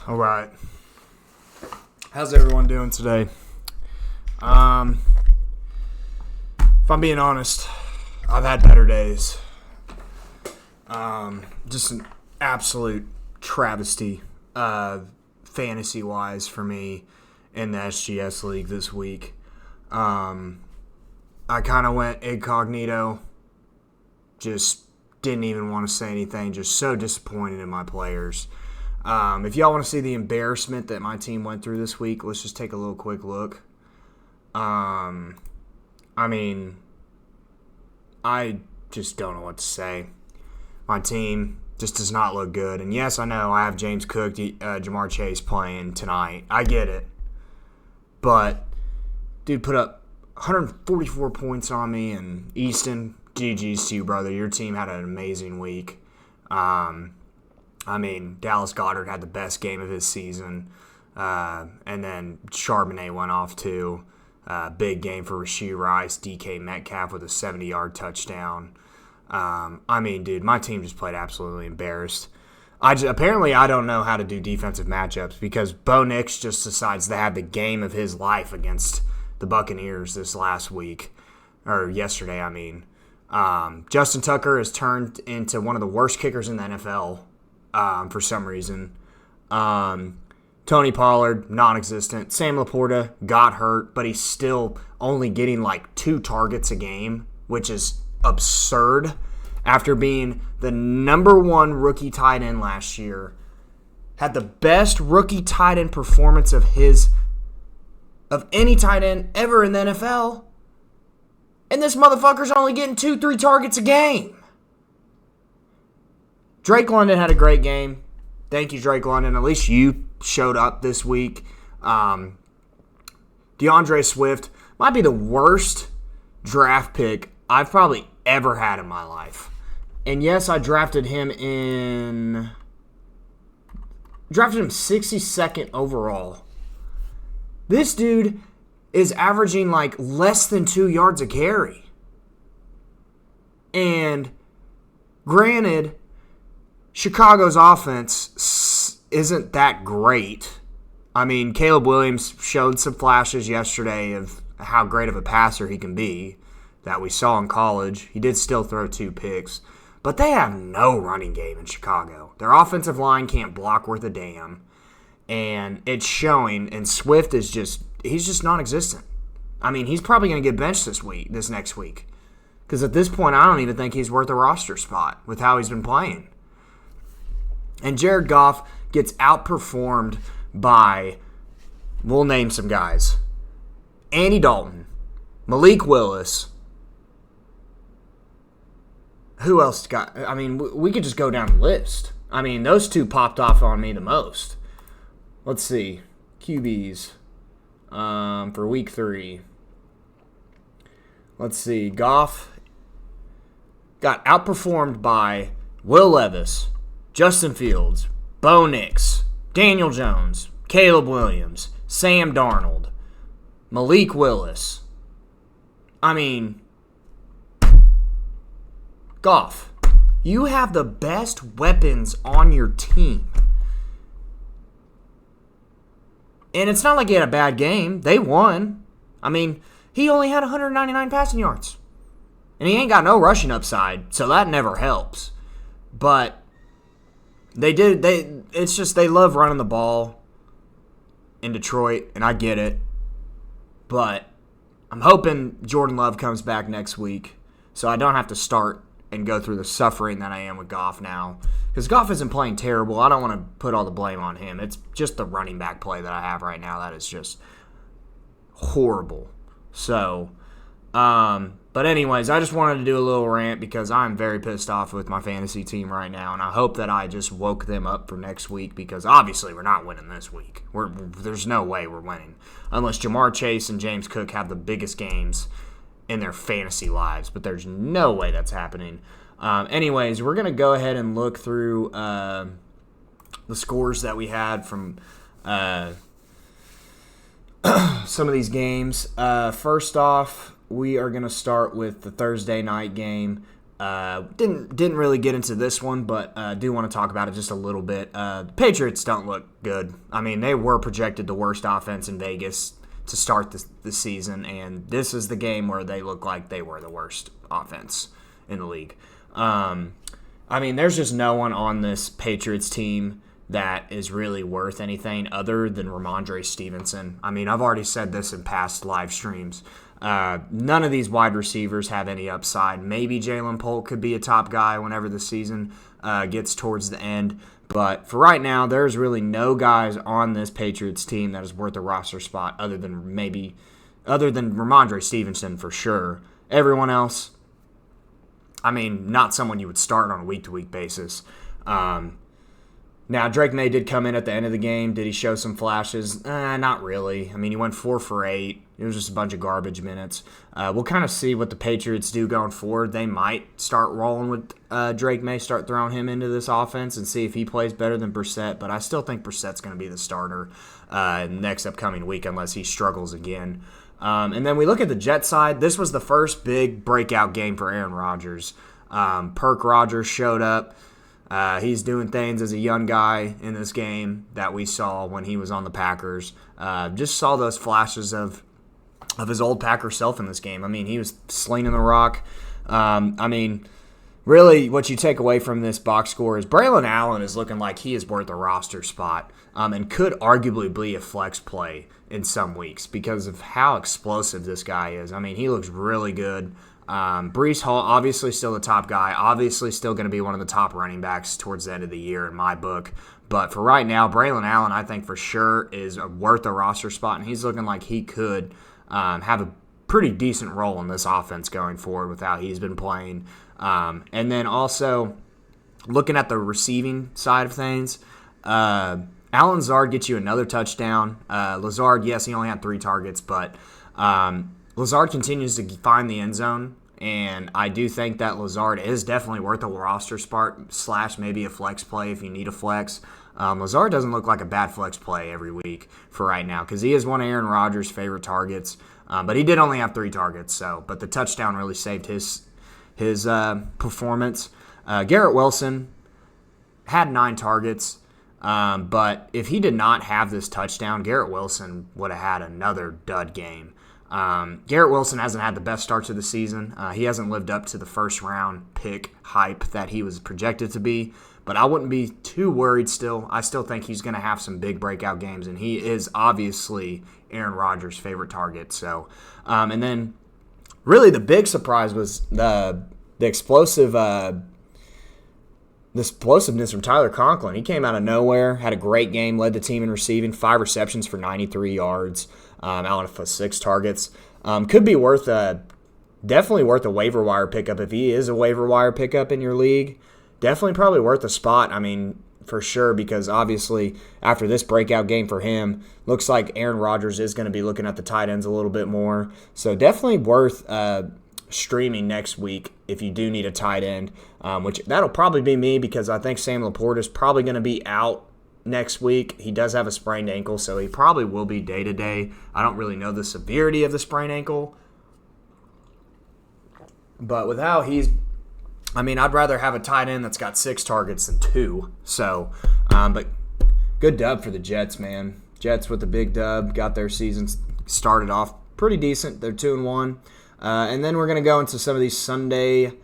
All right. How's everyone doing today? If I'm being honest, I've had better days. Just an absolute travesty, fantasy-wise for me in the SGS League this week. I kind of went incognito, just didn't even want to say anything, just so disappointed in my players. If y'all want to see the embarrassment that my team went through this week, let's just take a little quick look. I just don't know what to say. My team just does not look good. And yes, I know I have James Cook, Jamar Chase playing tonight. I get it. But, dude put up 144 points on me. And Easton, GG's to you, brother. Your team had an amazing week. Dallas Goedert had the best game of his season. And then Charbonnet went off too. Big game for Rashee Rice. DK Metcalf with a 70-yard touchdown. Dude, my team just played absolutely embarrassed. Apparently, I don't know how to do defensive matchups because Bo Nix just decides to have the game of his life against the Buccaneers this last week. Or yesterday, Justin Tucker has turned into one of the worst kickers in the NFL. For some reason. Tony Pollard, non-existent. Sam Laporta got hurt, but he's still only getting like 2 targets a game, which is absurd after being the number 1 rookie tight end last year. Had the best rookie tight end performance of any tight end ever in the NFL. And this motherfucker's only getting 2-3 targets a game. Drake London had a great game. Thank you, Drake London. At least you showed up this week. DeAndre Swift might be the worst draft pick I've probably ever had in my life. And yes, I drafted him 62nd overall. This dude is averaging like less than 2 yards a carry. And granted, Chicago's offense isn't that great. Caleb Williams showed some flashes yesterday of how great of a passer he can be that we saw in college. He did still throw 2 picks. But they have no running game in Chicago. Their offensive line can't block worth a damn. And it's showing. And Swift he's just non-existent. He's probably going to get benched this next week. Because at this point, I don't even think he's worth a roster spot with how he's been playing. And Jared Goff gets outperformed by, we'll name some guys, Andy Dalton, Malik Willis. Who else got? We could just go down the list. Those 2 popped off on me the most. Let's see. QBs for week 3. Let's see. Goff got outperformed by Will Levis, Justin Fields, Bo Nix, Daniel Jones, Caleb Williams, Sam Darnold, Malik Willis. Goff, you have the best weapons on your team. And it's not like he had a bad game. They won. He only had 199 passing yards. And he ain't got no rushing upside, so that never helps. But it's just they love running the ball in Detroit, and I get it. But I'm hoping Jordan Love comes back next week so I don't have to start and go through the suffering that I am with Goff now. Because Goff isn't playing terrible. I don't want to put all the blame on him. It's just the running back play that I have right now that is just horrible. So, but anyways, I just wanted to do a little rant because I'm very pissed off with my fantasy team right now, and I hope that I just woke them up for next week because obviously we're not winning this week. There's no way we're winning unless Jamar Chase and James Cook have the biggest games in their fantasy lives, but there's no way that's happening. Anyways, we're going to go ahead and look through the scores that we had from some of these games. First off, we are going to start with the Thursday night game. Didn't really get into this one, but do want to talk about it just a little bit. The Patriots don't look good. I mean, they were projected the worst offense in Vegas to start the season, and this is the game where they look like they were the worst offense in the league. I mean, there's just no one on this Patriots team that is really worth anything other than Ramondre Stevenson. I mean, I've already said this in past live streams. None of these wide receivers have any upside. Maybe Jalen Polk could be a top guy whenever the season gets towards the end. But for right now, there's really no guys on this Patriots team that is worth a roster spot other than Ramondre Stevenson for sure. Everyone else, I mean, not someone you would start on a week-to-week basis. Now, Drake May did come in at the end of the game. Did he show some flashes? Not really. I mean, he went 4 for 8. It was just a bunch of garbage minutes. We'll kind of see what the Patriots do going forward. They might start rolling with Drake May, start throwing him into this offense and see if he plays better than Brissett. But I still think Brissett's going to be the starter next upcoming week unless he struggles again. And then we look at the Jets side. This was the first big breakout game for Aaron Rodgers. Perk Rodgers showed up. He's doing things as a young guy in this game that we saw when he was on the Packers. Just saw those flashes of his old Packer self in this game. I mean, he was slinging the rock. I mean, really what you take away from this box score is Braylon Allen is looking like he is worth a roster spot and could arguably be a flex play in some weeks because of how explosive this guy is. I mean, he looks really good. Breece Hall, obviously still the top guy, obviously still going to be one of the top running backs towards the end of the year in my book. But for right now, Braylon Allen, I think for sure is worth a roster spot, and he's looking like he could have a pretty decent role in this offense going forward with how he's been playing. And then also, looking at the receiving side of things, Alan Lazard gets you another touchdown. Lazard, yes, he only had 3 targets, but Lazard continues to find the end zone, and I do think that Lazard is definitely worth a roster spot / maybe a flex play if you need a flex. Lazard doesn't look like a bad flex play every week for right now because he is one of Aaron Rodgers' favorite targets, but he did only have 3 targets. But the touchdown really saved his performance. Garrett Wilson had 9 targets, but if he did not have this touchdown, Garrett Wilson would have had another dud game. Garrett Wilson hasn't had the best start to the season. He hasn't lived up to the first-round pick hype that he was projected to be, but I wouldn't be too worried still. I still think he's going to have some big breakout games, and he is obviously Aaron Rodgers' favorite target. And then really the big surprise was the explosiveness from Tyler Conklin. He came out of nowhere, had a great game, led the team in receiving, 5 receptions for 93 yards. Out of 6 targets. Could be definitely worth a waiver wire pickup if he is a waiver wire pickup in your league. Definitely probably worth a spot, I mean, for sure, because obviously after this breakout game for him, looks like Aaron Rodgers is going to be looking at the tight ends a little bit more. So definitely worth streaming next week if you do need a tight end, which that'll probably be me because I think Sam Laporta is probably going to be out next week. He does have a sprained ankle, so he probably will be day-to-day. I don't really know the severity of the sprained ankle. But with how I'd rather have a tight end that's got 6 targets than 2. So, but good dub for the Jets, man. Jets with the big dub, got their season started off pretty decent. They're 2-1. And then we're going to go into some of these Sunday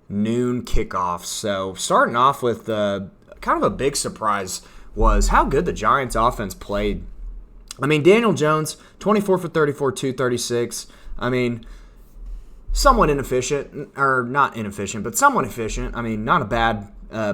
noon kickoffs. So starting off with kind of a big surprise was how good the Giants offense played. I mean, Daniel Jones, 24 for 34, 236. I mean, somewhat inefficient, or not inefficient, but somewhat efficient. I mean, not a bad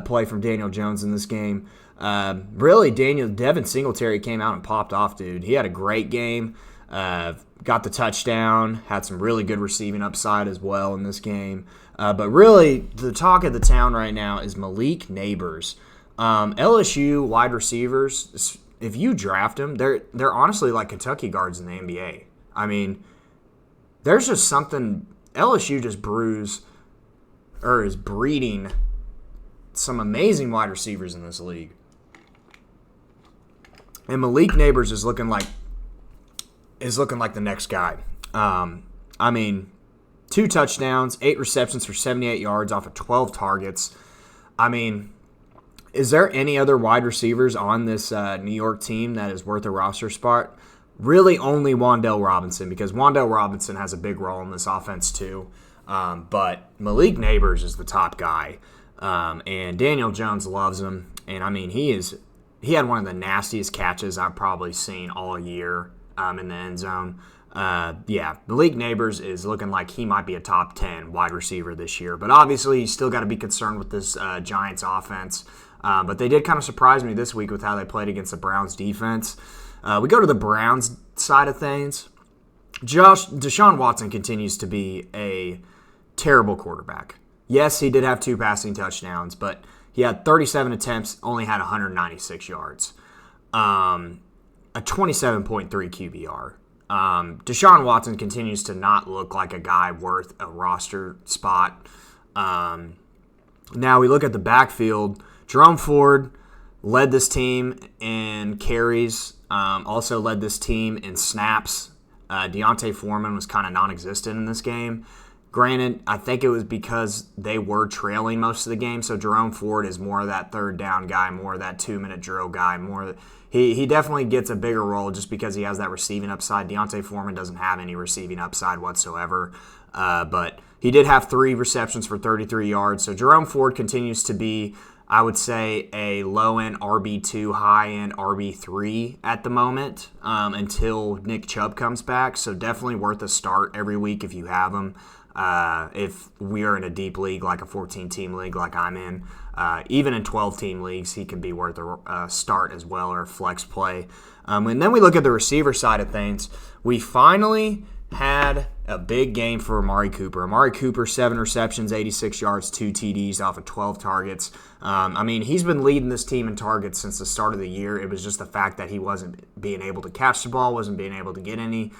play from Daniel Jones in this game. Really, Devin Singletary came out and popped off, dude. He had a great game, got the touchdown, had some really good receiving upside as well in this game. But really, the talk of the town right now is Malik Neighbors. LSU wide receivers, if you draft them, they're honestly like Kentucky guards in the NBA. I mean, there's just something LSU just is breeding some amazing wide receivers in this league. And Malik Neighbors is looking like the next guy. I mean, 2 touchdowns, 8 receptions for 78 yards off of 12 targets. I mean, is there any other wide receivers on this New York team that is worth a roster spot? Really only Wan'Dale Robinson, because Wan'Dale Robinson has a big role in this offense too. But Malik Neighbors is the top guy. And Daniel Jones loves him. And, I mean, he had one of the nastiest catches I've probably seen all year in the end zone. Malik Neighbors is looking like he might be a top 10 wide receiver this year. But obviously, you still got to be concerned with this Giants offense. But they did kind of surprise me this week with how they played against the Browns defense. We go to the Browns side of things. Deshaun Watson continues to be a terrible quarterback. Yes, he did have 2 passing touchdowns, but he had 37 attempts, only had 196 yards. A 27.3 QBR. Deshaun Watson continues to not look like a guy worth a roster spot. Now we look at the backfield. Jerome Ford led this team in carries, also led this team in snaps. Deontay Foreman was kind of non-existent in this game. Granted, I think it was because they were trailing most of the game, so Jerome Ford is more of that third down guy, more of that 2-minute drill guy. He definitely gets a bigger role just because he has that receiving upside. Deontay Foreman doesn't have any receiving upside whatsoever, but he did have 3 receptions for 33 yards. So Jerome Ford continues to be, I would say, a low-end RB2, high-end RB3 at the moment until Nick Chubb comes back. So definitely worth a start every week if you have him. If we are in a deep league, like a 14-team league like I'm in, even in 12-team leagues, he can be worth a start as well, or a flex play. And then we look at the receiver side of things. We finally had a big game for Amari Cooper. Amari Cooper, 7 receptions, 86 yards, 2 TDs off of 12 targets. I mean, he's been leading this team in targets since the start of the year. It was just the fact that he wasn't being able to catch the ball, wasn't being able to get any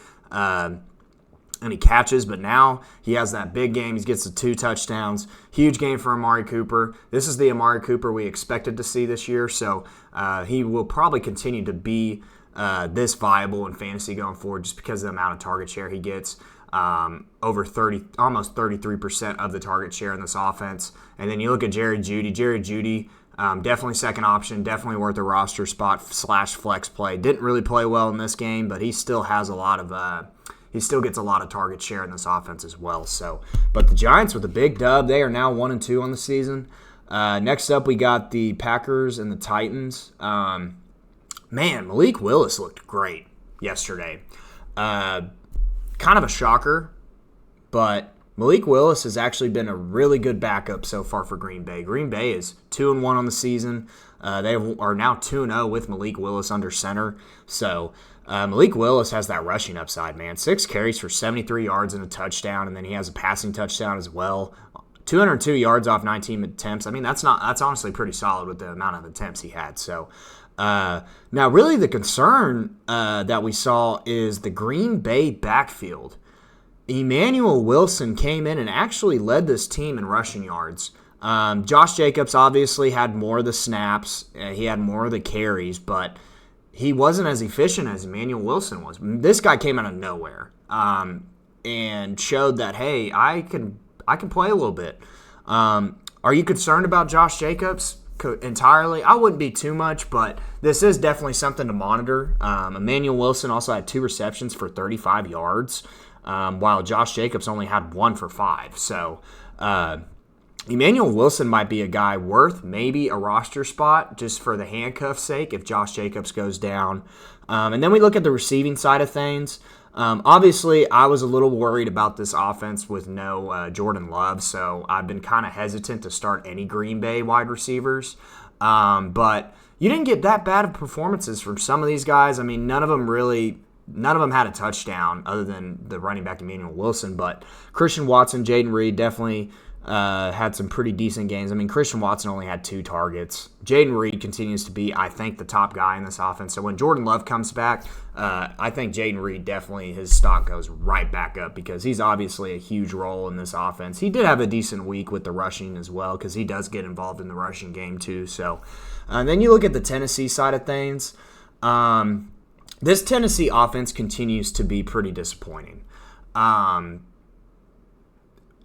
catches, but now he has that big game. He gets the 2 touchdowns. Huge game for Amari Cooper. This is the Amari Cooper we expected to see this year, so he will probably continue to be this viable in fantasy going forward just because of the amount of target share he gets. Over 30, almost 33% of the target share in this offense. And then you look at Jerry Jeudy. Jerry Jeudy, definitely second option, definitely worth a roster spot / flex play. Didn't really play well in this game, but he still has a lot of he still gets a lot of target share in this offense as well. So, but the Giants with a big dub, they are now 1-2 on the season. Next up, we got the Packers and the Titans. Man, Malik Willis looked great yesterday. Kind of a shocker, but Malik Willis has actually been a really good backup so far for Green Bay. Green Bay is 2-1 on the season. They are now 2-0 with Malik Willis under center. So Malik Willis has that rushing upside, man. 6 carries for 73 yards and a touchdown, and then he has a passing touchdown as well. 202 yards off 19 attempts. I mean, that's honestly pretty solid with the amount of attempts he had. So now really the concern that we saw is the Green Bay backfield. Emmanuel Wilson came in and actually led this team in rushing yards. Josh Jacobs obviously had more of the snaps. He had more of the carries, but he wasn't as efficient as Emmanuel Wilson was. This guy came out of nowhere and showed that, hey, I can play a little bit. Are you concerned about Josh Jacobs entirely? I wouldn't be too much, but this is definitely something to monitor. Emmanuel Wilson also had 2 receptions for 35 yards, while Josh Jacobs only had 1 for 5. So Emmanuel Wilson might be a guy worth maybe a roster spot just for the handcuff sake if Josh Jacobs goes down. And then we look at the receiving side of things. Obviously, I was a little worried about this offense with no Jordan Love, so I've been kind of hesitant to start any Green Bay wide receivers. But you didn't get that bad of performances from some of these guys. I mean, none of them had a touchdown other than the running back Emmanuel Wilson. But Christian Watson, Jaden Reed definitely had some pretty decent games. I mean, Christian Watson only had 2 targets. Jaden Reed continues to be, I think, the top guy in this offense. So when Jordan Love comes back, I think Jaden Reed definitely, his stock goes right back up because he's obviously a huge role in this offense. He did have a decent week with the rushing as well because he does get involved in the rushing game too. So then you look at the Tennessee side of things. This Tennessee offense continues to be pretty disappointing.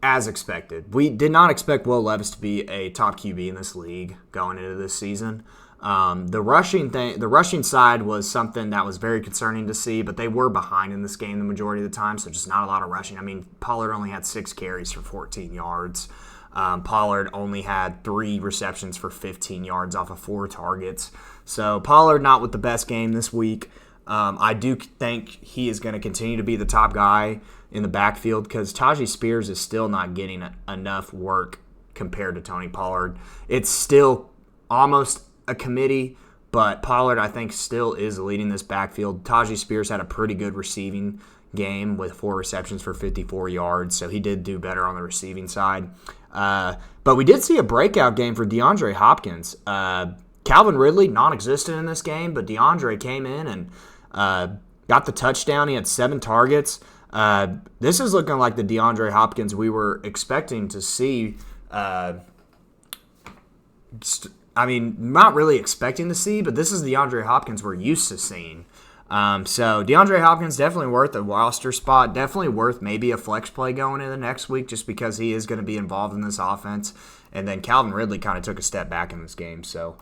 as expected. We did not expect Will Levis to be a top QB in this league going into this season. The rushing side was something that was very concerning to see, but they were behind in this game the majority of the time, so just not a lot of rushing. I mean, Pollard only had 6 carries for 14 yards. Pollard only had 3 receptions for 15 yards off of 4 targets. So Pollard not with the best game this week. I do think he is going to continue to be the top guy in the backfield because Tajee Spears is still not getting enough work compared to Tony Pollard. It's still almost a committee, but Pollard, I think, still is leading this backfield. Tajee Spears had a pretty good receiving game with 4 receptions for 54 yards, so he did do better on the receiving side. But we did see a breakout game for DeAndre Hopkins. Calvin Ridley, non-existent in this game, but DeAndre came in and got the touchdown. He had 7 targets. This is looking like the DeAndre Hopkins we were expecting to see. Not really expecting to see, but this is the DeAndre Hopkins we're used to seeing. So DeAndre Hopkins definitely worth a roster spot, definitely worth maybe a flex play going into the next week just because he is going to be involved in this offense. And then Calvin Ridley kind of took a step back in this game. So,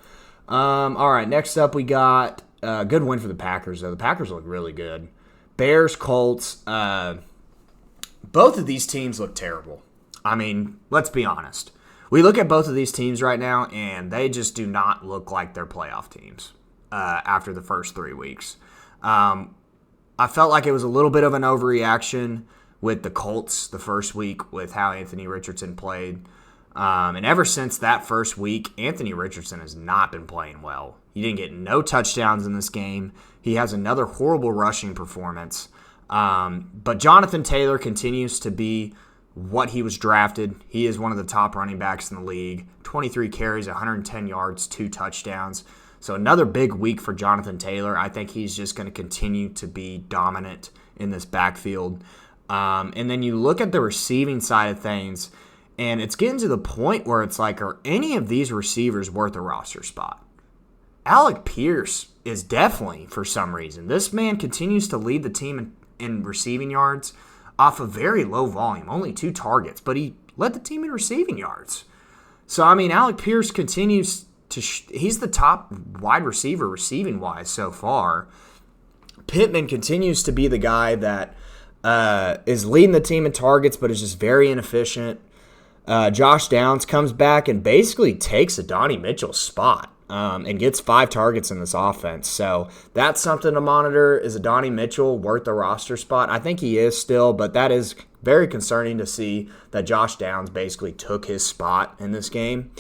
all right, next up we got a good win for the Packers, though. The Packers look really good. Bears, Colts, both of these teams look terrible. I mean, let's be honest. We look at both of these teams right now, and they just do not look like they're playoff teams after the first 3 weeks. I felt like it was a little bit of an overreaction with the Colts the first week with how Anthony Richardson played. And ever since that first week, Anthony Richardson has not been playing well. He didn't get no touchdowns in this game. He has another horrible rushing performance. But Jonathan Taylor continues to be what he was drafted. He is one of the top running backs in the league. 23 carries, 110 yards, 2 touchdowns. So another big week for Jonathan Taylor. I think he's just going to continue to be dominant in this backfield. And then you look at the receiving side of things, and it's getting to the point where it's like, are any of these receivers worth a roster spot? Alec Pierce is definitely, for some reason. This man continues to lead the team in receiving yards off a very low volume, only 2 targets, but he led the team in receiving yards. So, I mean, Alec Pierce continues to he's the top wide receiver receiving-wise so far. Pittman continues to be the guy that is leading the team in targets, but is just very inefficient. Josh Downs comes back and basically takes Adonai Mitchell's spot and gets 5 targets in this offense. So that's something to monitor. Is Adonai Mitchell worth the roster spot? I think he is still, but that is very concerning to see that Josh Downs basically took his spot in this game.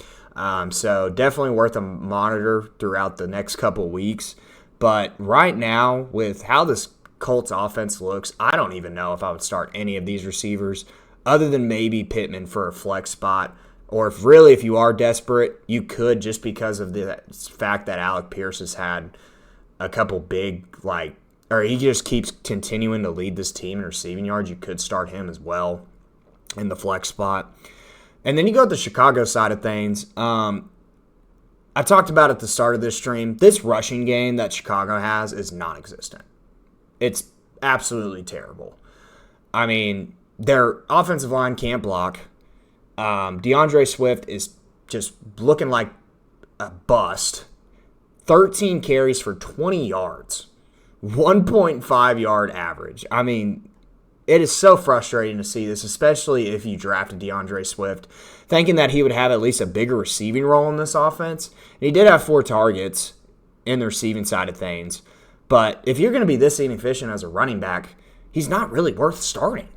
So definitely worth a monitor throughout the next couple weeks. But right now, with how this Colts offense looks, I don't even know if I would start any of these receivers other than maybe Pittman for a flex spot. Or if you are desperate, you could just because of the fact that Alec Pierce has had a couple big, or he just keeps continuing to lead this team in receiving yards. You could start him as well in the flex spot. And then you go to the Chicago side of things. I talked about at the start of this stream, this rushing game that Chicago has is non-existent. It's absolutely terrible. I mean, their offensive line can't block. DeAndre Swift is just looking like a bust. 13 carries for 20 yards. 1.5 yard average. I mean, it is so frustrating to see this, especially if you drafted DeAndre Swift, thinking that he would have at least a bigger receiving role in this offense. And he did have 4 targets in the receiving side of things. But if you're going to be this inefficient as a running back, he's not really worth starting.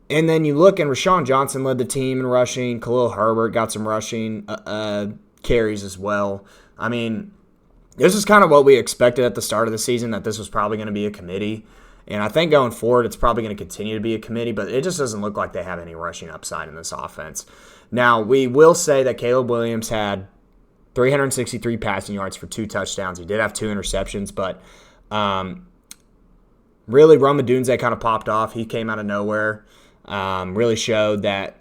And then you look, and Rashawn Johnson led the team in rushing. Khalil Herbert got some rushing carries as well. I mean, this is kind of what we expected at the start of the season, that this was probably going to be a committee. And I think going forward, it's probably going to continue to be a committee, but it just doesn't look like they have any rushing upside in this offense. Now, we will say that Caleb Williams had 363 passing yards for 2 touchdowns. He did have 2 interceptions, but really, Rome Odunze kind of popped off. He came out of nowhere. Really showed that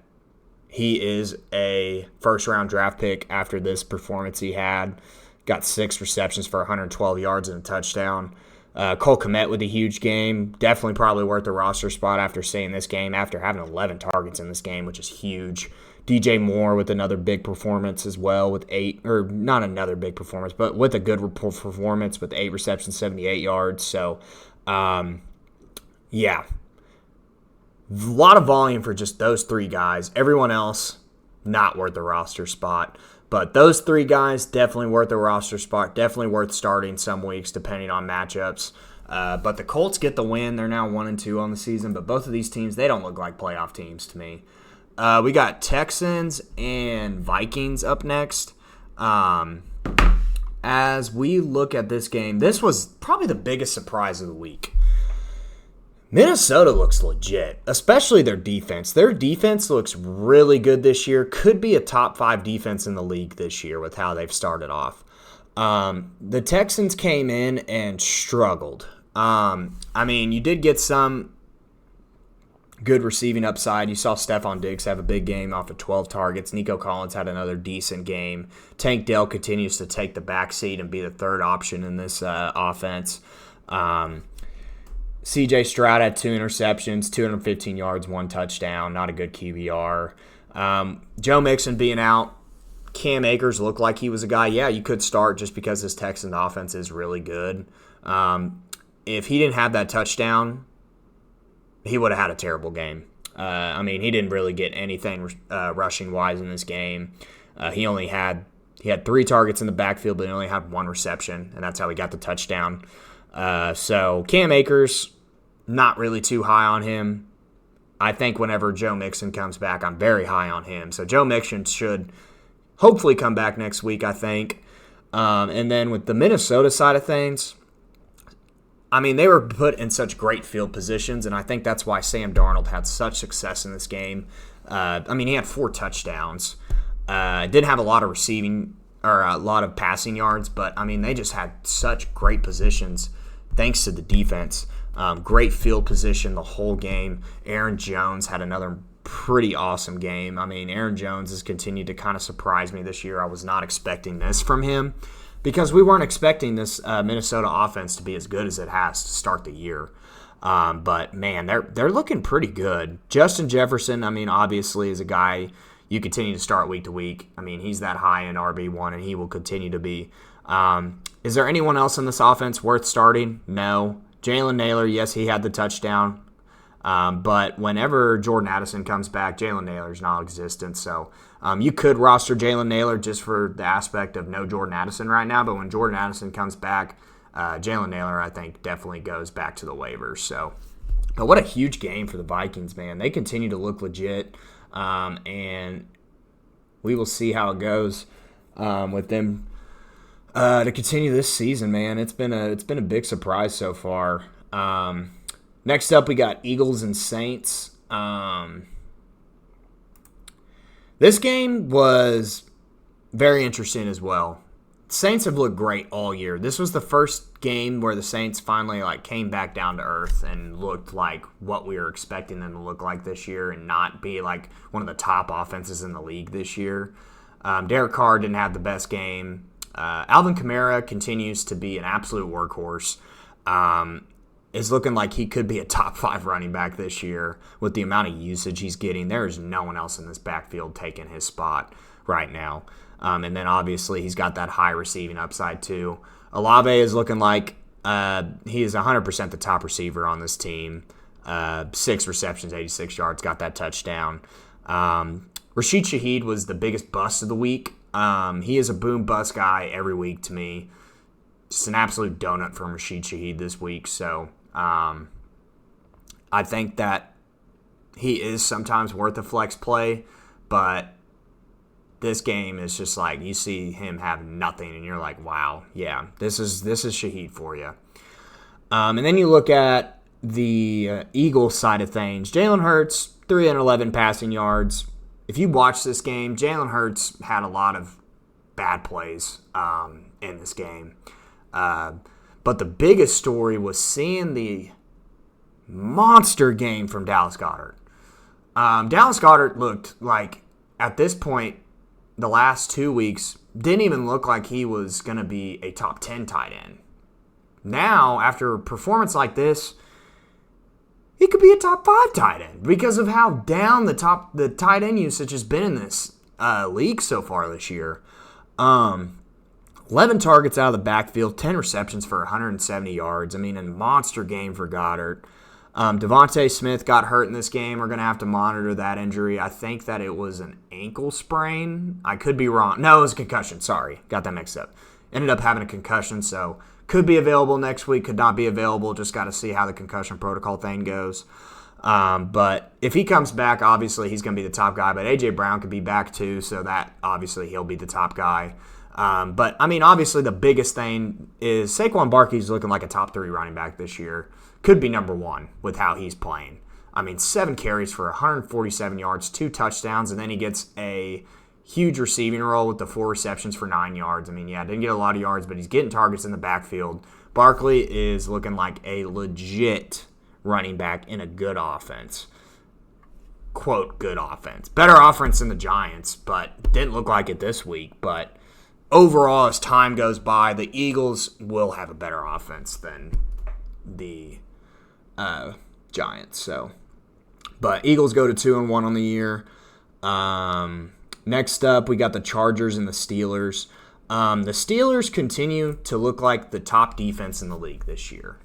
he is a first-round draft pick after this performance he had. Got 6 receptions for 112 yards and a touchdown. Cole Kmet with a huge game. Definitely probably worth the roster spot after seeing this game, after having 11 targets in this game, which is huge. DJ Moore with another big performance as well with 8, or not another big performance, but with a good performance with 8 receptions, 78 yards. So, yeah. A lot of volume for just those 3 guys. Everyone else, not worth the roster spot. But those 3 guys, definitely worth the roster spot. Definitely worth starting some weeks, depending on matchups. But the Colts get the win. They're now 1-2 on the season. But both of these teams, they don't look like playoff teams to me. We got Texans and Vikings up next. As we look at this game, this was probably the biggest surprise of the week. Minnesota looks legit, especially their defense. Their defense looks really good this year. Could be a top 5 defense in the league this year with how they've started off. The Texans came in and struggled. You did get some good receiving upside. You saw Stephon Diggs have a big game off of 12 targets. Nico Collins had another decent game. Tank Dell continues to take the backseat and be the third option in this offense. C.J. Stroud had 2 interceptions, 215 yards, 1 touchdown. Not a good QBR. Joe Mixon being out. Cam Akers looked like he was a guy, you could start just because this Texans offense is really good. If he didn't have that touchdown, he would have had a terrible game. He didn't really get anything rushing-wise in this game. He had 3 targets in the backfield, but he only had 1 reception, and that's how he got the touchdown. So Cam Akers, not really too high on him. I think whenever Joe Mixon comes back, I'm very high on him. So Joe Mixon should hopefully come back next week, I think. And then with the Minnesota side of things, they were put in such great field positions, and I think that's why Sam Darnold had such success in this game. He had 4 touchdowns. Didn't have a lot of receiving or a lot of passing yards, but they just had such great positions thanks to the defense. Great field position the whole game. Aaron Jones had another pretty awesome game. Aaron Jones has continued to kind of surprise me this year. I was not expecting this from him because we weren't expecting this Minnesota offense to be as good as it has to start the year. But man, they're looking pretty good. Justin Jefferson, obviously is a guy you continue to start week to week. He's that high in RB1, and he will continue to be. Is there anyone else in this offense worth starting? No. Jalen Nailor, yes, he had the touchdown. But whenever Jordan Addison comes back, Jalen Nailor's non-existent. So you could roster Jalen Nailor just for the aspect of no Jordan Addison right now. But when Jordan Addison comes back, Jalen Nailor, I think, definitely goes back to the waivers. So, but what a huge game for the Vikings, man. They continue to look legit. And we will see how it goes with them to continue this season, man. It's been a big surprise so far. Next up, we got Eagles and Saints. This game was very interesting as well. Saints have looked great all year. This was the first game where the Saints finally came back down to earth and looked like what we were expecting them to look like this year and not be like one of the top offenses in the league this year. Derek Carr didn't have the best game. Alvin Kamara continues to be an absolute workhorse. Is looking like he could be a top 5 running back this year with the amount of usage he's getting. There is no one else in this backfield taking his spot right now. And then obviously he's got that high receiving upside too. Olave is looking like he is 100% the top receiver on this team. 6 receptions, 86 yards, got that touchdown. Rashid Shaheed was the biggest bust of the week. He is a boom bust guy every week to me. Just an absolute donut from Rashid Shaheed this week. So I think that he is sometimes worth a flex play, but this game is just like you see him have nothing, and you're like, wow, yeah, this is Shaheed for you. And then you look at the Eagles side of things. Jalen Hurts, 311 passing yards. If you watch this game, Jalen Hurts had a lot of bad plays in this game. But the biggest story was seeing the monster game from Dallas Goedert. Dallas Goedert looked like, at this point, the last 2 weeks, didn't even look like he was going to be a top 10 tight end. now, after a performance like this, he could be a top 5 tight end because of how down the tight end usage has been in this league so far this year. 11 targets out of the backfield, 10 receptions for 170 yards. I mean, a monster game for Goddard. Devontae Smith got hurt in this game. We're going to have to monitor that injury. I think that it was an ankle sprain. I could be wrong. No, it was a concussion. Sorry. Got that mixed up. Ended up having a concussion, so could be available next week, could not be available. Just got to see how the concussion protocol thing goes. But if he comes back, obviously he's going to be the top guy. But A.J. Brown could be back too, so that obviously he'll be the top guy. But, I mean, obviously the biggest thing is Saquon Barkley's looking like a top 3 running back this year. Could be number 1 with how he's playing. I mean, 7 carries for 147 yards, 2 touchdowns, and then he gets a huge receiving role with the 4 receptions for 9 yards. I mean, yeah, didn't get a lot of yards, but he's getting targets in the backfield. Barkley is looking like a legit running back in a good offense. Quote, good offense. Better offense than the Giants, but didn't look like it this week. But overall, as time goes by, the Eagles will have a better offense than the Giants. But Eagles go to 2-1 on the year. Next up, we got the Chargers and the Steelers. The Steelers continue to look like the top defense in the league this year.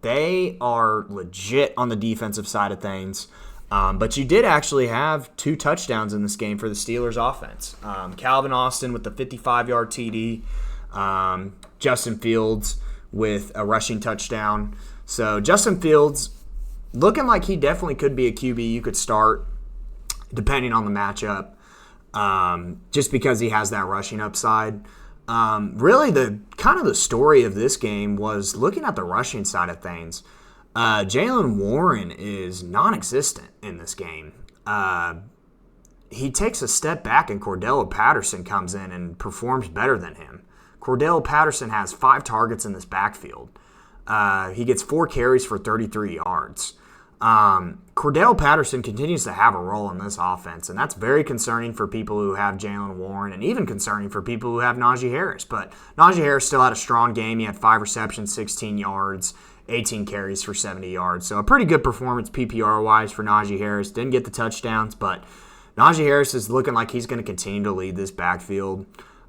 They are legit on the defensive side of things. But you did actually have 2 touchdowns in this game for the Steelers offense. Calvin Austin with the 55-yard TD. Justin Fields with a rushing touchdown. So Justin Fields looking like he definitely could be a QB you could start depending on the matchup. Just because he has that rushing upside. Really, the story of this game was looking at the rushing side of things. Jaylen Warren is non-existent in this game. He takes a step back, and Cordell Patterson comes in and performs better than him. Cordell Patterson has 5 targets in this backfield. He gets 4 carries for 33 yards. Cordell Patterson continues to have a role in this offense, and that's very concerning for people who have Jaylen Warren and even concerning for people who have Najee Harris. But Najee Harris still had a strong game. He had 5 receptions, 16 yards, 18 carries for 70 yards. So a pretty good performance PPR-wise for Najee Harris. Didn't get the touchdowns, but Najee Harris is looking like he's going to continue to lead this backfield.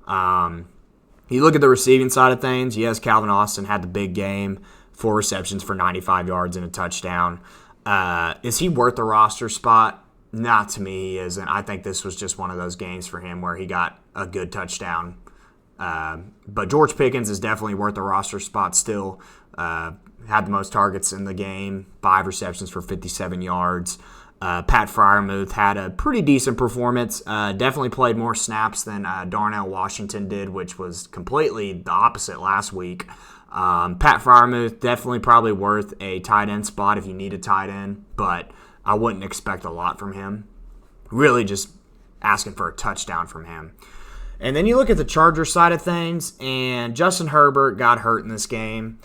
You look at the receiving side of things, yes, Calvin Austin had the big game, 4 receptions for 95 yards and a touchdown. Is he worth the roster spot? Not to me, he isn't. I think this was just one of those games for him where he got a good touchdown. But George Pickens is definitely worth the roster spot still. Had the most targets in the game, 5 receptions for 57 yards. Pat Freiermuth had a pretty decent performance. Definitely played more snaps than Darnell Washington did, which was completely the opposite last week. Pat Freiermuth definitely probably worth a tight end spot if you need a tight end, but I wouldn't expect a lot from him. Really just asking for a touchdown from him. And then you look at the Chargers side of things, and Justin Herbert got hurt in this game.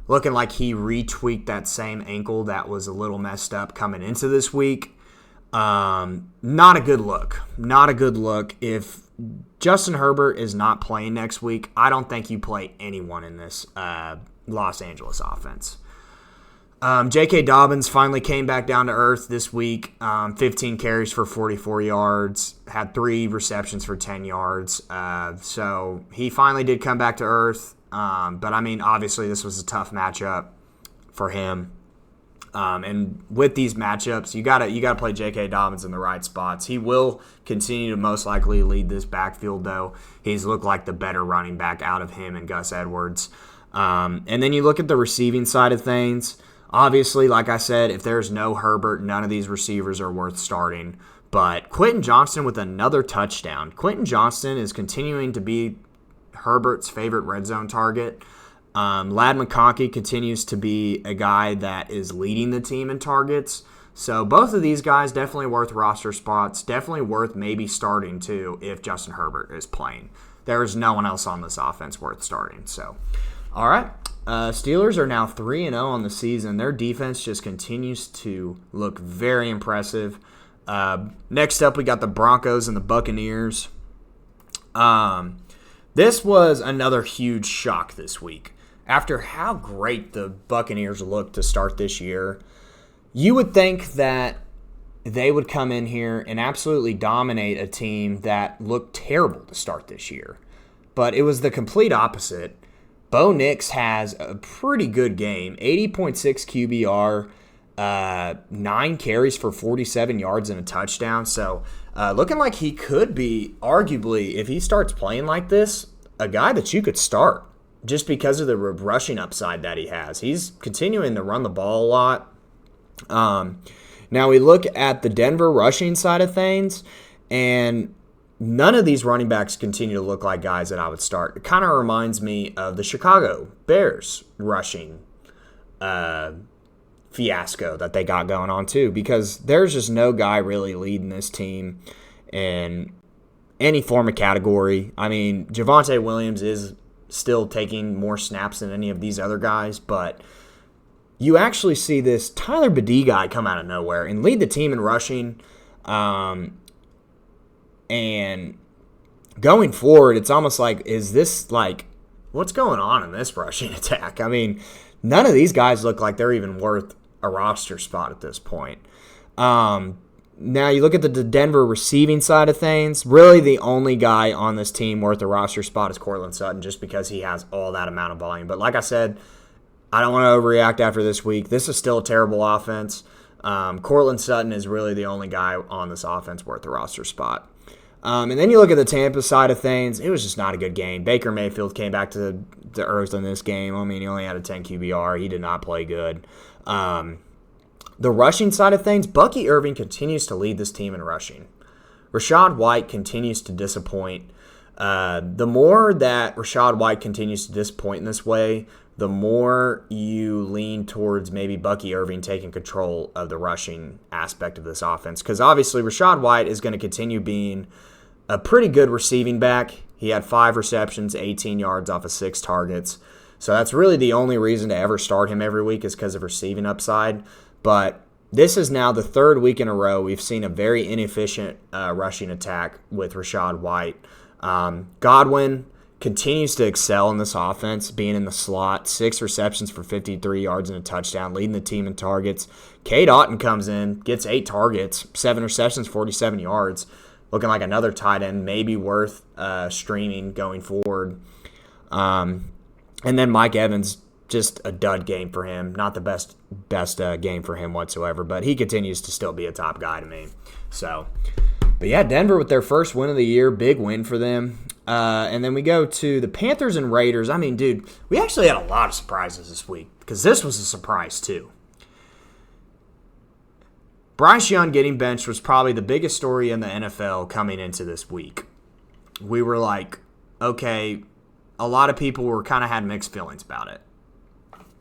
Looking like he retweaked that same ankle that was a little messed up coming into this week. Not a good look. Not a good look. If Justin Herbert is not playing next week, I don't think you play anyone in this Los Angeles offense. J.K. Dobbins finally came back down to earth this week. 15 carries for 44 yards. Had 3 receptions for 10 yards. So he finally did come back to earth. But, I mean, obviously this was a tough matchup for him. And with these matchups, you gotta play J.K. Dobbins in the right spots. He will continue to most likely lead this backfield, though. He's looked like the better running back out of him and Gus Edwards. And then you look at the receiving side of things. Obviously, like I said, if there's no Herbert, none of these receivers are worth starting. But Quentin Johnston with another touchdown. Quentin Johnston is continuing to be Herbert's favorite red zone target. Ladd McConkey continues to be a guy that is leading the team in targets. So both of these guys definitely worth roster spots. Definitely worth maybe starting too if Justin Herbert is playing. There is no one else on this offense worth starting. So, all right. Steelers are now 3-0 on the season. Their defense just continues to look very impressive. Next up, we got the Broncos and the Buccaneers. This was another huge shock this week. after how great the Buccaneers looked to start this year, you would think that they would come in here and absolutely dominate a team that looked terrible to start this year. But it was the complete opposite. Bo Nix has a pretty good game, 80.6 QBR, 9 carries for 47 yards and a touchdown. So looking like he could be, arguably, if he starts playing like this, a guy that you could start just because of the rushing upside that he has. He's continuing to run the ball a lot. Now we look at the Denver rushing side of things, and none of these running backs continue to look like guys that I would start. It kind of reminds me of the Chicago Bears rushing fiasco that they got going on too, because there's just no guy really leading this team in any form of category. I mean, Javonte Williams is still taking more snaps than any of these other guys, but you actually see this Tyler Badie guy come out of nowhere and lead the team in rushing. And going forward, it's almost like, is this like, what's going on in this rushing attack? I mean, none of these guys look like they're even worth a roster spot at this point. Now you look at the Denver receiving side of things. Really, the only guy on this team worth a roster spot is Courtland Sutton, just because he has all that amount of volume. But like I said, I don't want to overreact after this week. This is still a terrible offense. Courtland Sutton is really the only guy on this offense worth a roster spot. And then you look at the Tampa side of things. It was just not a good game. Baker Mayfield came back to earth in this game. I mean, he only had a 10 QBR. He did not play good. The rushing side of things, Bucky Irving continues to lead this team in rushing. Rachaad White continues to disappoint. The more that Rachaad White continues to disappoint in this way, the more you lean towards maybe Bucky Irving taking control of the rushing aspect of this offense. Because obviously Rachaad White is going to continue being a pretty good receiving back. He had 5 receptions, 18 yards off of 6 targets. So that's really the only reason to ever start him every week, is because of receiving upside. But this is now the 3rd week in a row we've seen a very inefficient rushing attack with Rachaad White. Godwin continues to excel in this offense, being in the slot, 6 receptions for 53 yards and a touchdown, leading the team in targets. Cade Otton comes in, gets 8 targets, 7 receptions, 47 yards, looking like another tight end, maybe worth streaming going forward. And then Mike Evans, just a dud game for him. Not the best game for him whatsoever, but he continues to still be a top guy to me. So, but yeah, Denver with their first win of the year, big win for them. And then we go to the Panthers and Raiders. I mean, dude, we actually had a lot of surprises this week, because this was a surprise too. Bryce Young getting benched was probably the biggest story in the NFL coming into this week. We were like, okay, a lot of people were kind of had mixed feelings about it.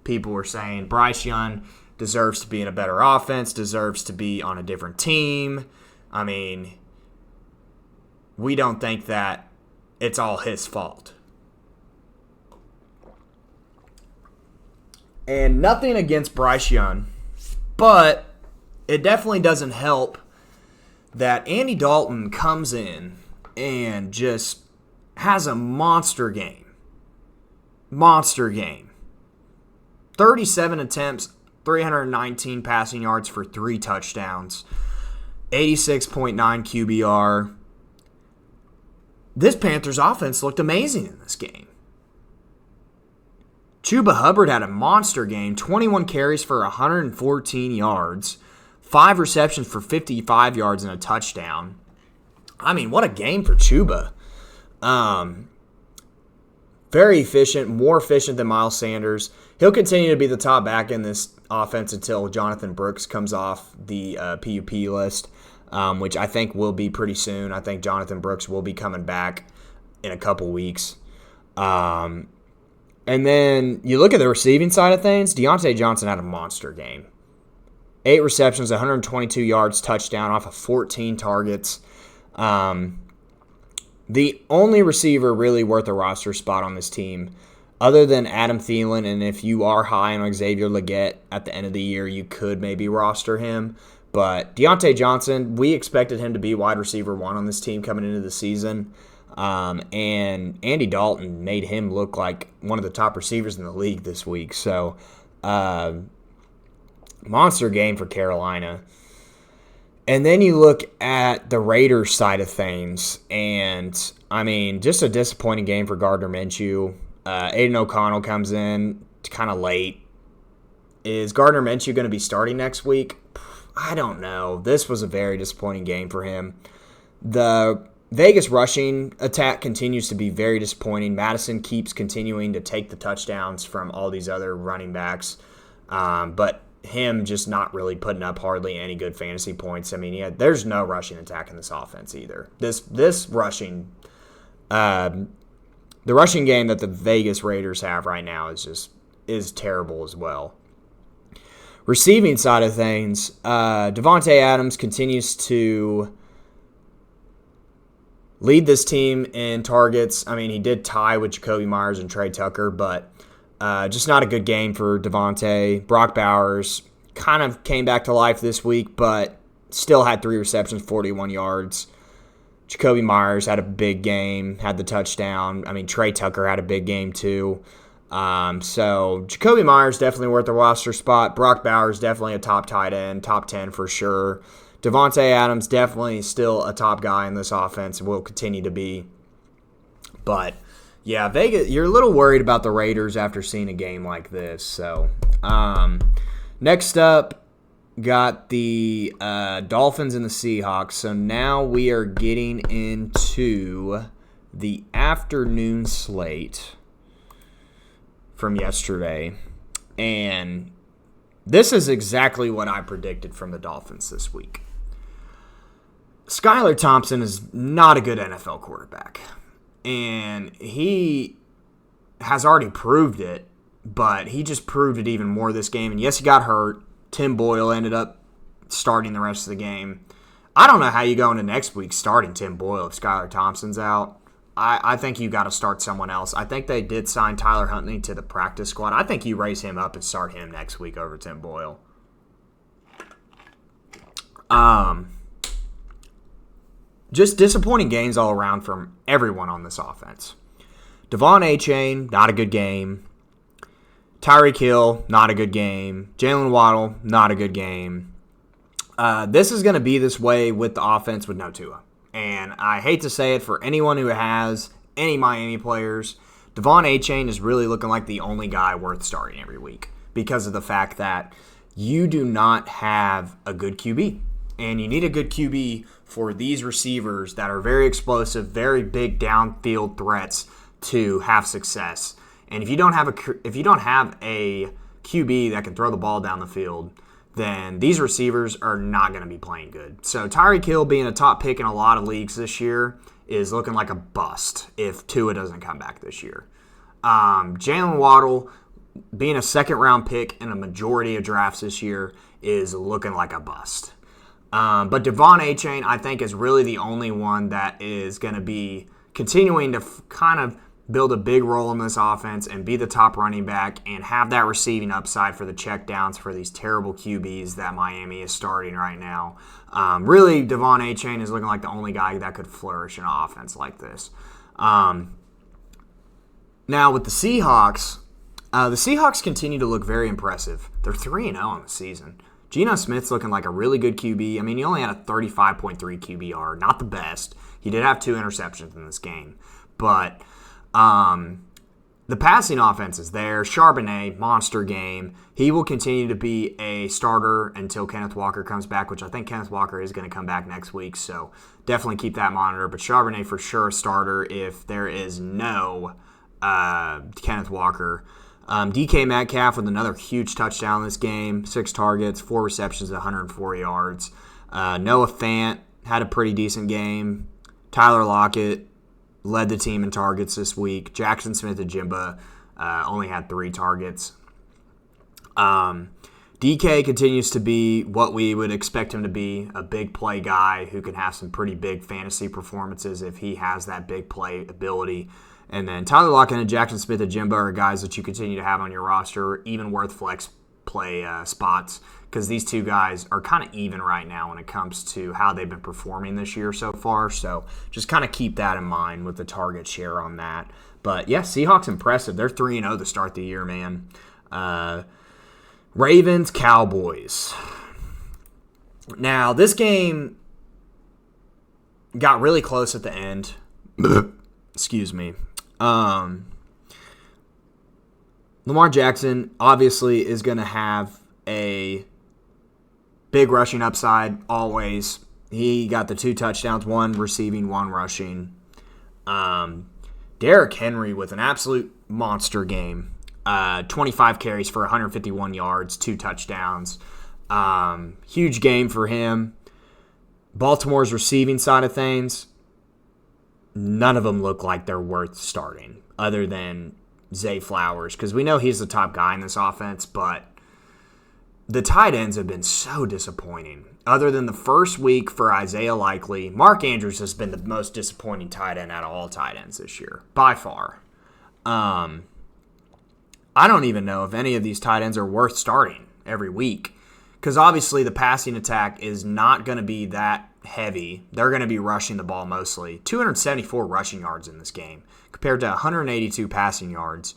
People were saying Bryce Young deserves to be in a better offense, deserves to be on a different team. I mean, we don't think that it's all his fault. And nothing against Bryce Young, but it definitely doesn't help that Andy Dalton comes in and just has a monster game. Monster game. 37 attempts, 319 passing yards for 3 touchdowns, 86.9 QBR. This Panthers offense looked amazing in this game. Chuba Hubbard had a monster game, 21 carries for 114 yards, 5 receptions for 55 yards and a touchdown. I mean, what a game for Chuba. Very efficient, more efficient than Miles Sanders. He'll continue to be the top back in this offense until Jonathan Brooks comes off the PUP list, which I think will be pretty soon. I think Jonathan Brooks will be coming back in a couple weeks. And then you look at the receiving side of things, Deontay Johnson had a monster game. 8 receptions, 122 yards, touchdown off of 14 targets. The only receiver really worth a roster spot on this team, other than Adam Thielen, and if you are high on Xavier Legette at the end of the year, you could maybe roster him. But Deontay Johnson, we expected him to be wide receiver 1 on this team coming into the season. And Andy Dalton made him look like one of the top receivers in the league this week. So, monster game for Carolina. And then you look at the Raiders side of things, and, just a disappointing game for Gardner Minshew. Aiden O'Connell comes in kind of late. Is Gardner Minshew going to be starting next week? I don't know. This was a very disappointing game for him. The Vegas rushing attack continues to be very disappointing. Madison keeps continuing to take the touchdowns from all these other running backs, but him just not really putting up hardly any good fantasy points. There's no rushing attack in this offense either. This rushing, the rushing game that the Vegas Raiders have right now is terrible as well. Receiving side of things, Devontae Adams continues to lead this team in targets. He did tie with Jacoby Myers and Trey Tucker, but just not a good game for Devontae. Brock Bowers kind of came back to life this week, but still had 3 receptions, 41 yards. Jacoby Myers had a big game, had the touchdown. Trey Tucker had a big game too. So Jacoby Myers definitely worth the roster spot. Brock Bowers definitely a top tight end, top 10 for sure. Devontae Adams definitely still a top guy in this offense and will continue to be. But yeah, Vegas, you're a little worried about the Raiders after seeing a game like this. So next up, got the Dolphins and the Seahawks. So now we are getting into the afternoon slate from yesterday. And this is exactly what I predicted from the Dolphins this week. Skylar Thompson is not a good NFL quarterback. And he has already proved it, but he just proved it even more this game. And yes, he got hurt. Tim Boyle ended up starting the rest of the game. I don't know how you go into next week starting Tim Boyle if Skylar Thompson's out. I think you got to start someone else. I think they did sign Tyler Huntley to the practice squad. I think you raise him up and start him next week over Tim Boyle. Just disappointing games all around from everyone on this offense. Devon Achane, not a good game. Tyreek Hill, not a good game. Jalen Waddle, not a good game. This is going to be this way with the offense with no Tua. And I hate to say it for anyone who has any Miami players, Devon Achane is really looking like the only guy worth starting every week because of the fact that you do not have a good QB. And you need a good QB for these receivers that are very explosive, very big downfield threats to have success. And if you don't have a QB that can throw the ball down the field, then these receivers are not going to be playing good. So Tyreek Hill being a top pick in a lot of leagues this year is looking like a bust if Tua doesn't come back this year. Jalen Waddle being a second-round pick in a majority of drafts this year is looking like a bust. But Devon Achane, I think, is really the only one that is going to be continuing to kind of build a big role in this offense and be the top running back and have that receiving upside for the checkdowns for these terrible QBs that Miami is starting right now. Really, Devon Achane is looking like the only guy that could flourish in an offense like this. Now, with the Seahawks continue to look very impressive. They're 3-0 on the season. Geno Smith's looking like a really good QB. He only had a 35.3 QBR, not the best. He did have 2 interceptions in this game. But the passing offense is there. Charbonnet, monster game. He will continue to be a starter until Kenneth Walker comes back, which I think Kenneth Walker is going to come back next week. So definitely keep that monitor. But Charbonnet for sure a starter if there is no Kenneth Walker. DK Metcalf with another huge touchdown this game. 6 targets, 4 receptions, 104 yards. Noah Fant had a pretty decent game. Tyler Lockett led the team in targets this week. Jackson Smith-Njigba only had 3 targets. DK continues to be what we would expect him to be, a big play guy who can have some pretty big fantasy performances if he has that big play ability. And then Tyler Lockett and Jackson Smith-Njigba are guys that you continue to have on your roster, even worth flex play spots because these two guys are kind of even right now when it comes to how they've been performing this year so far. So just kind of keep that in mind with the target share on that. But, yeah, Seahawks impressive. They're 3-0 to start the year, man. Ravens, Cowboys. Now, this game got really close at the end. Excuse me. Lamar Jackson obviously is going to have a big rushing upside always. He got the 2 touchdowns, 1 receiving, 1 rushing. Derrick Henry with an absolute monster game. 25 carries for 151 yards, 2 touchdowns. Huge game for him. Baltimore's receiving side of things, none of them look like they're worth starting other than Zay Flowers, because we know he's the top guy in this offense, but the tight ends have been so disappointing. Other than the first week for Isaiah Likely, Mark Andrews has been the most disappointing tight end out of all tight ends this year, by far. I don't even know if any of these tight ends are worth starting every week, because obviously the passing attack is not going to be that heavy. They're going to be rushing the ball mostly. 274 rushing yards in this game compared to 182 passing yards.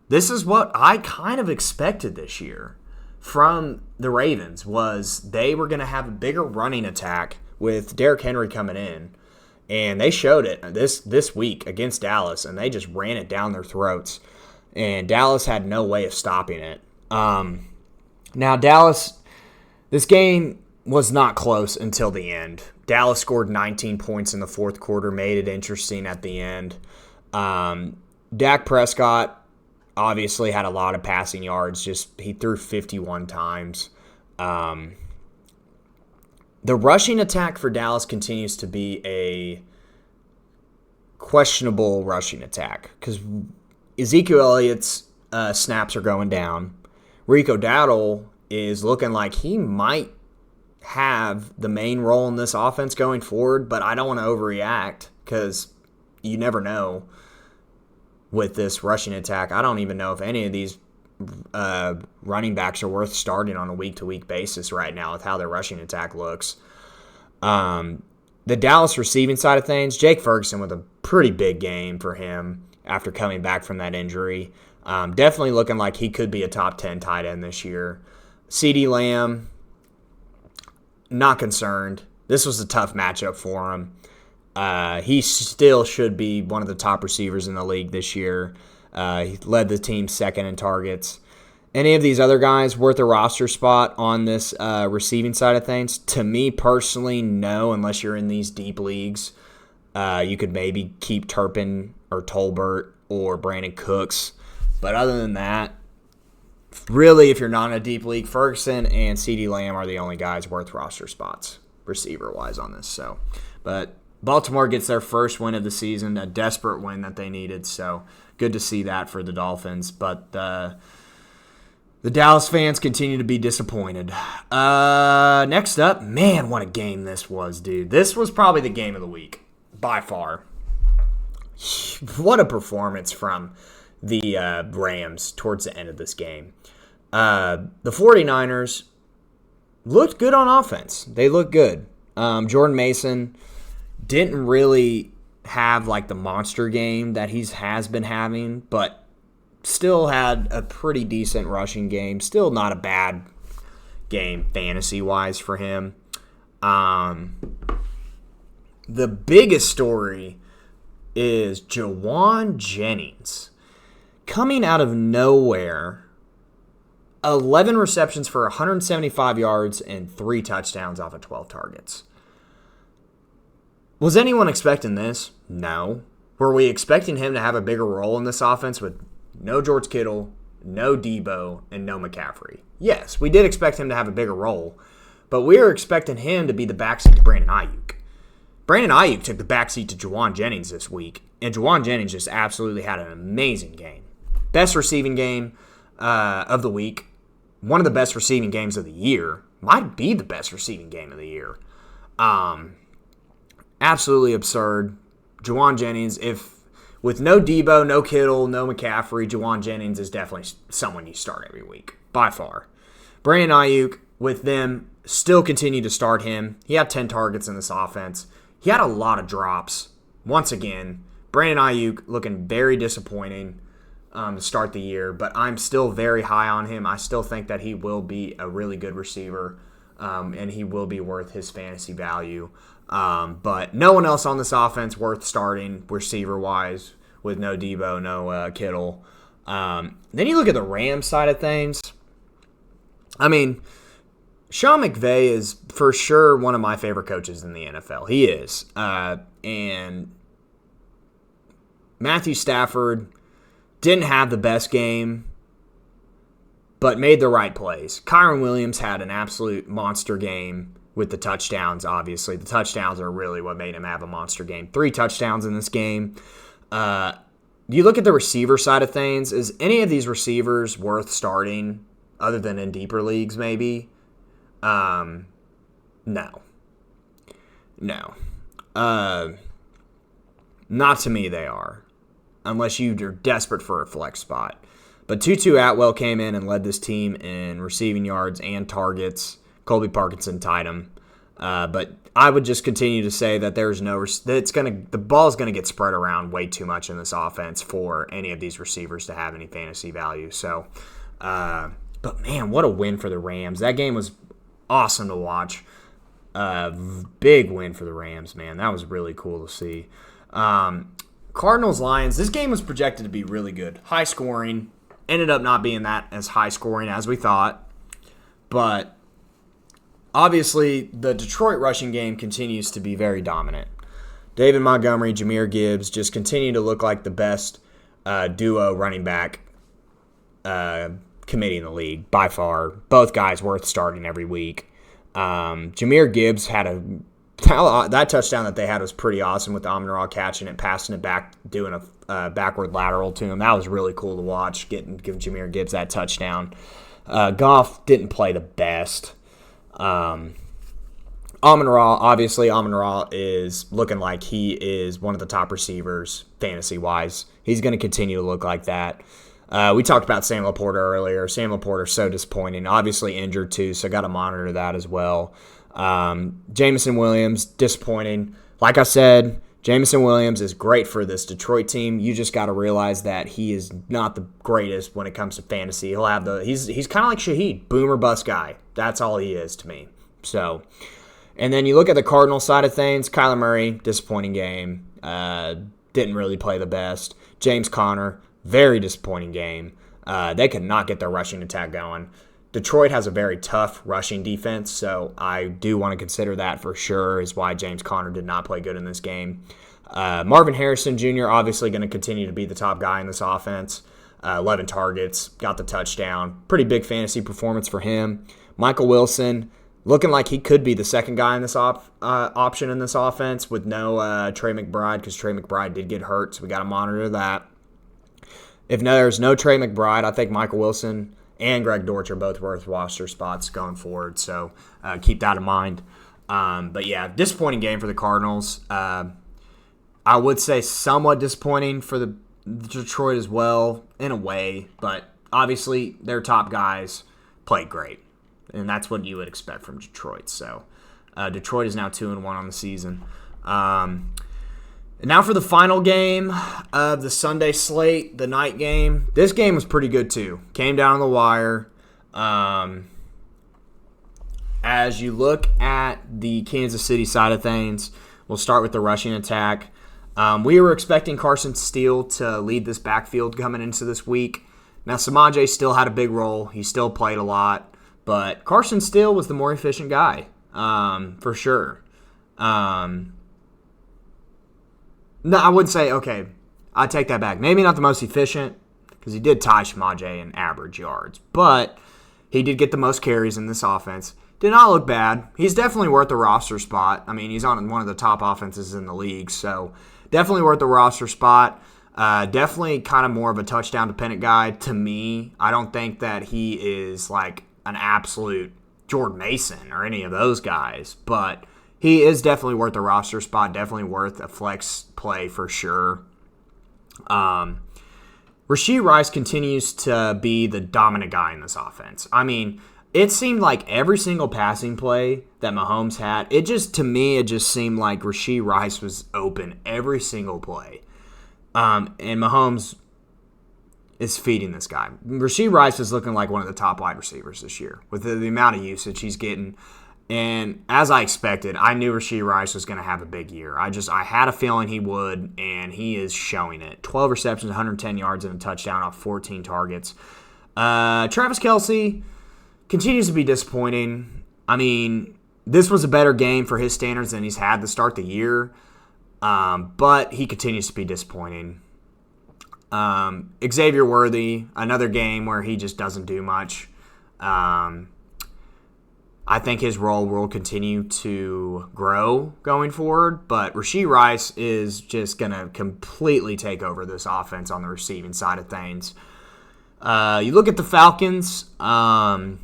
This is what I kind of expected this year from the Ravens, was they were going to have a bigger running attack with Derrick Henry coming in. And they showed it this week against Dallas, and they just ran it down their throats. And Dallas had no way of stopping it. Now, Dallas, this game was not close until the end. Dallas scored 19 points in the fourth quarter, made it interesting at the end. Dak Prescott obviously had a lot of passing yards. He threw 51 times. The rushing attack for Dallas continues to be a questionable rushing attack because Ezekiel Elliott's snaps are going down. Rico Dowdle is looking like he might have the main role in this offense going forward, but I don't want to overreact because you never know with this rushing attack. I don't even know if any of these running backs are worth starting on a week-to-week basis right now with how their rushing attack looks. The Dallas receiving side of things, Jake Ferguson with a pretty big game for him after coming back from that injury. Definitely looking like he could be a top 10 tight end this year. CeeDee Lamb, not concerned. This was a tough matchup for him. He still should be one of the top receivers in the league this year. He led the team second in targets. Any of these other guys worth a roster spot on this receiving side of things? To me personally, no, unless you're in these deep leagues. You could maybe keep Turpin or Tolbert or Brandon Cooks. But other than that, really, if you're not in a deep league, Ferguson and CeeDee Lamb are the only guys worth roster spots, receiver-wise, on this. But Baltimore gets their first win of the season, a desperate win that they needed. So good to see that for the Dolphins. But the Dallas fans continue to be disappointed. Next up, man, what a game this was, dude. This was probably the game of the week, by far. What a performance from the Rams towards the end of this game. The 49ers looked good on offense. They looked good. Jordan Mason didn't really have like the monster game that he has been having, but still had a pretty decent rushing game. Still not a bad game fantasy-wise for him. The biggest story is Juwan Jennings. Coming out of nowhere, 11 receptions for 175 yards and 3 touchdowns off of 12 targets. Was anyone expecting this? No. Were we expecting him to have a bigger role in this offense with no George Kittle, no Debo, and no McCaffrey? Yes, we did expect him to have a bigger role, but we were expecting him to be the backseat to Brandon Ayuk. Brandon Ayuk took the backseat to Juwan Jennings this week, and Juwan Jennings just absolutely had an amazing game. Best receiving game of the week. One of the best receiving games of the year. Might be the best receiving game of the year. Absolutely absurd. Juwan Jennings, with no Debo, no Kittle, no McCaffrey, Juwan Jennings is definitely someone you start every week, by far. Brandon Ayuk, with them, still continue to start him. He had 10 targets in this offense. He had a lot of drops. Once again, Brandon Ayuk looking very disappointing to start the year, but I'm still very high on him. I still think that he will be a really good receiver, and he will be worth his fantasy value. But no one else on this offense worth starting receiver-wise with no Debo, no Kittle. Then you look at the Rams side of things. I mean, Sean McVay is for sure one of my favorite coaches in the NFL. He is. And Matthew Stafford didn't have the best game, but made the right plays. Kyron Williams had an absolute monster game with the touchdowns, obviously. The touchdowns are really what made him have a monster game. 3 touchdowns in this game. You look at the receiver side of things. Is any of these receivers worth starting other than in deeper leagues maybe? No. Not to me they are, unless you're desperate for a flex spot. But Tutu Atwell came in and led this team in receiving yards and targets. Colby Parkinson tied him. But I would just continue to say that the ball is going to get spread around way too much in this offense for any of these receivers to have any fantasy value. So, but man, what a win for the Rams. That game was awesome to watch. Big win for the Rams, man. That was really cool to see. Cardinals-Lions, this game was projected to be really good. High scoring. Ended up not being that as high scoring as we thought. But obviously, the Detroit rushing game continues to be very dominant. David Montgomery, Jahmyr Gibbs just continue to look like the best duo running back committee in the league, by far. Both guys worth starting every week. Jahmyr Gibbs had that touchdown that they had was pretty awesome with Amon-Ra catching it, passing it back, doing a backward lateral to him. That was really cool to watch, giving Jahmyr Gibbs that touchdown. Goff didn't play the best. Amon-Ra is looking like he is one of the top receivers fantasy-wise. He's going to continue to look like that. We talked about Sam Laporta earlier. Sam Laporta is so disappointing. Obviously injured too, so got to monitor that as well. Jameson Williams, disappointing. Like I said, Jameson Williams is great for this Detroit team. You just got to realize that he is not the greatest when it comes to fantasy. He's kind of like Shaheed, boom or bust guy. That's all he is to me. So, and then you look at the Cardinals side of things. Kyler Murray, disappointing game. Didn't really play the best. James Conner, very disappointing game. They could not get their rushing attack going. Detroit has a very tough rushing defense, so I do want to consider that for sure is why James Conner did not play good in this game. Marvin Harrison Jr. obviously going to continue to be the top guy in this offense. 11 targets, got the touchdown. Pretty big fantasy performance for him. Michael Wilson looking like he could be the second guy in this option in this offense with no Trey McBride, because Trey McBride did get hurt, so we got to monitor that. If there's no Trey McBride, I think Michael Wilson and Greg Dortch are both worth roster spots going forward, so keep that in mind. But yeah, disappointing game for the Cardinals. I would say somewhat disappointing for the Detroit as well, in a way, but obviously their top guys played great, and that's what you would expect from Detroit. So Detroit is now 2-1 on the season. And now for the final game of the Sunday slate, the night game. This game was pretty good too. Came down on the wire. As you look at the Kansas City side of things, we'll start with the rushing attack. We were expecting Carson Steele to lead this backfield coming into this week. Now, Samaje still had a big role. He still played a lot. But Carson Steele was the more efficient guy, for sure. No, I would say, okay, I take that back. Maybe not the most efficient, because he did tie Samaje in average yards. But he did get the most carries in this offense. Did not look bad. He's definitely worth the roster spot. I mean, he's on one of the top offenses in the league, so definitely worth the roster spot. Definitely kind of more of a touchdown-dependent guy to me. I don't think that he is like an absolute Jordan Mason or any of those guys, but he is definitely worth the roster spot, definitely worth a flex play for sure. Rashee Rice continues to be the dominant guy in this offense. I mean, it seemed like every single passing play that Mahomes had, it just seemed like Rashee Rice was open every single play. And Mahomes is feeding this guy. Rashee Rice is looking like one of the top wide receivers this year with the amount of usage he's getting. And as I expected, I knew Rashee Rice was going to have a big year. I had a feeling he would, and he is showing it. 12 receptions, 110 yards, and a touchdown off 14 targets. Travis Kelce continues to be disappointing. I mean, this was a better game for his standards than he's had to start the year, but he continues to be disappointing. Xavier Worthy, another game where he just doesn't do much. I think his role will continue to grow going forward, but Rashee Rice is just going to completely take over this offense on the receiving side of things. You look at the Falcons, obviously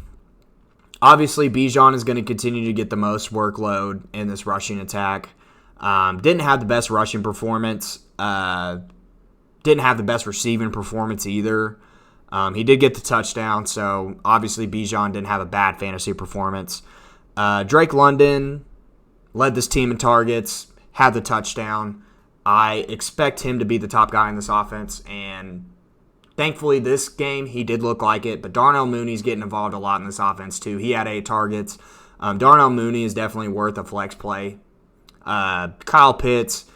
Bijan is going to continue to get the most workload in this rushing attack. Didn't have the best rushing performance. Didn't have the best receiving performance either. He did get the touchdown, so obviously Bijan didn't have a bad fantasy performance. Drake London led this team in targets, had the touchdown. I expect him to be the top guy in this offense, and thankfully this game he did look like it, but Darnell Mooney's getting involved a lot in this offense too. He had 8 targets. Darnell Mooney is definitely worth a flex play. Kyle Pitts,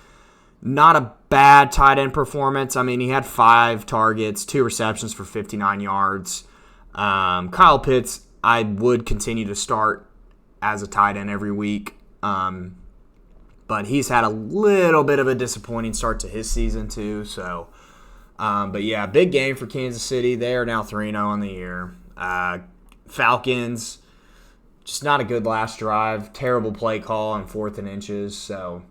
not a bad tight end performance. I mean, he had 5 targets, 2 receptions for 59 yards. Kyle Pitts, I would continue to start as a tight end every week. But he's had a little bit of a disappointing start to his season too. So, but yeah, big game for Kansas City. They are now 3-0 on the year. Falcons, just not a good last drive. Terrible play call on 4th and inches. So,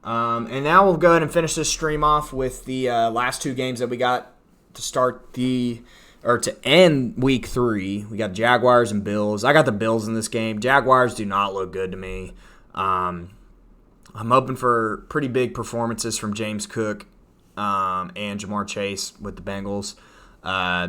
and now we'll go ahead and finish this stream off with the last 2 games that we got to end week 3. We got Jaguars and Bills. I got the Bills in this game. Jaguars do not look good to me. I'm hoping for pretty big performances from James Cook and Jamar Chase with the Bengals,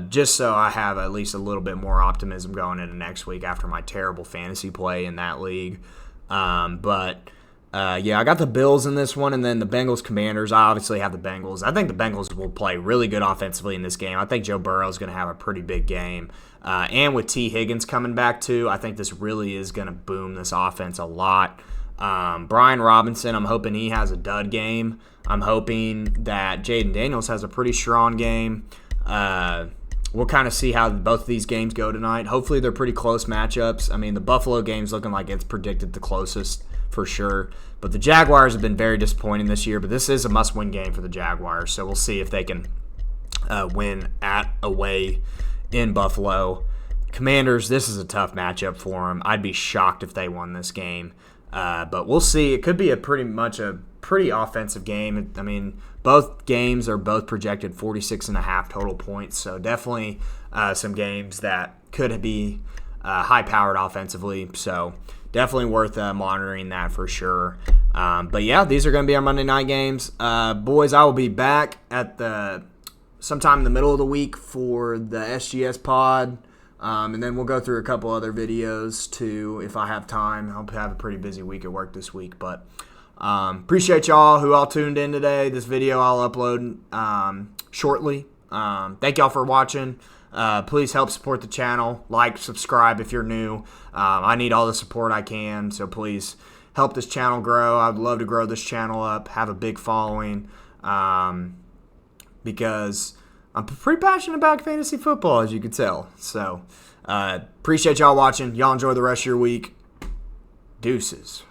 just so I have at least a little bit more optimism going into next week after my terrible fantasy play in that league. Yeah, I got the Bills in this one, and then the Bengals Commanders. I obviously have the Bengals. I think the Bengals will play really good offensively in this game. I think Joe Burrow is going to have a pretty big game. And with T. Higgins coming back too, I think this really is going to boom this offense a lot. Brian Robinson, I'm hoping he has a dud game. I'm hoping that Jaden Daniels has a pretty strong game. We'll kind of see how both of these games go tonight. Hopefully they're pretty close matchups. I mean, the Buffalo game's looking like it's predicted the closest for sure. But the Jaguars have been very disappointing this year, but this is a must-win game for the Jaguars, so we'll see if they can win away in Buffalo. Commanders, this is a tough matchup for them. I'd be shocked if they won this game. But we'll see. It could be a pretty offensive game. I mean, both games are both projected 46.5 total points, so definitely some games that could be high-powered offensively. So definitely worth monitoring that for sure. But yeah, these are going to be our Monday night games. Boys, I will be back at sometime in the middle of the week for the SGS pod. And then we'll go through a couple other videos too if I have time. I'll have a pretty busy week at work this week. But appreciate y'all who all tuned in today. This video I'll upload shortly. Thank y'all for watching. Please help support the channel. Like, subscribe if you're new. I need all the support I can, so please help this channel grow. I'd love to grow this channel up, have a big following, because I'm pretty passionate about fantasy football, as you can tell. So appreciate y'all watching. Y'all enjoy the rest of your week. Deuces.